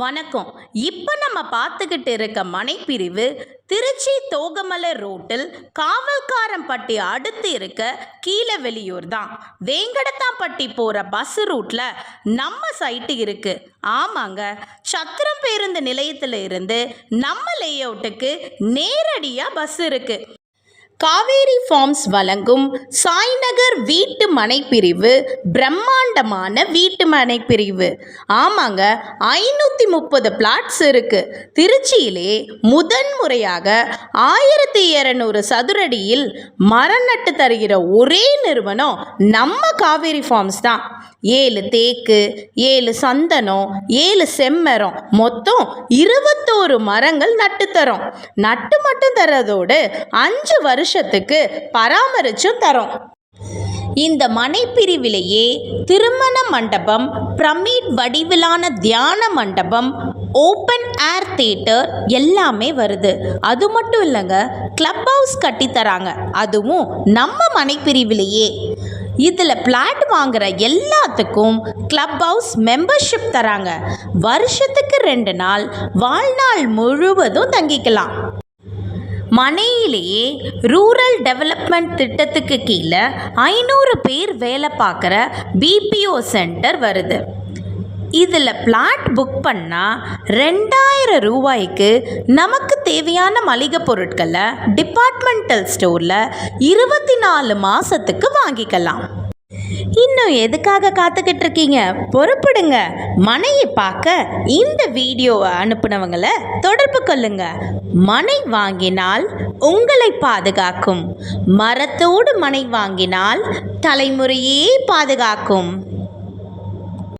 வணக்கம். இப்போ நம்ம பார்த்துக்கிட்டு இருக்க மனைப்பிரிவு திருச்சி தோகமலை ரோட்டில் காவல்காரம்பட்டி அடுத்து இருக்க கீழவெளியூர் தான். வேங்கடத்தாம்பட்டி போகிற பஸ் ரூட்டில் நம்ம சைட்டு இருக்குது. ஆமாங்க, சத்திரம் பேருந்து நிலையத்தில் இருந்து நம்ம லேஅவுட்டுக்கு நேரடியாக பஸ் இருக்குது. காவேரி ஃபார்ம்ஸ் வழங்கும் சாய்நகர் வீட்டு மனைப்பிரிவு பிரம்மாண்டமான வீட்டு மனைப்பிரிவு. ஆமாங்க, 530 பிளாட்ஸ் இருக்குது. திருச்சியிலே முதன்முறையாக 1200 சதுரடியில் மரம் நட்டு தருகிற ஒரே நிறுவனம் நம்ம காவேரி ஃபார்ம்ஸ் தான். 7 தேக்கு, 7 சந்தனம், 7 செம்மரம், மொத்தம் 21 மரங்கள் நட்டுத்தரோம். நட்டு மட்டும் தரதோடு 5 வருஷத்துக்கு பராமரிச்சும் தரோம். இந்த மனைப்பிரிவிலேயே திருமண மண்டபம், பிரமிட் வடிவிலான தியான மண்டபம், ஓப்பன் ஏர் தியேட்டர் எல்லாமே வருது. அது மட்டும் இல்லைங்க, கிளப் ஹவுஸ் கட்டித்தராங்க, அதுவும் நம்ம மனைப்பிரிவிலேயே. இதில் பிளாட் வாங்குகிற எல்லாத்துக்கும் கிளப் ஹவுஸ் மெம்பர்ஷிப் தராங்க. வருஷத்துக்கு 2 நாள் வாழ்நாள் முழுவதும் தங்கிக்கலாம். மனையிலேயே ரூரல் டெவலப்மெண்ட் திட்டத்துக்கு கீழே 500 பேர் வேலை பார்க்குற பிபிஓ சென்டர் வருது. இதில் பிளாட் புக் பண்ணால் 2000 ரூபாய்க்கு நமக்கு தேவையான மளிகை பொருட்களை டிபார்ட்மெண்டல் ஸ்டோரில் 24 மாதத்துக்கு வாங்கிக்கலாம். இன்னும் எதுக்காக காத்துக்கிட்டு இருக்கீங்க? பொறுப்படுங்க. மனையை பார்க்க இந்த வீடியோவை அனுப்புனவங்களை தொடர்பு கொள்ளுங்க. மனை வாங்கினால் உங்களை பாதுகாக்கும். மரத்தோடு மனை வாங்கினால் தலைமுறையே பாதுகாக்கும்.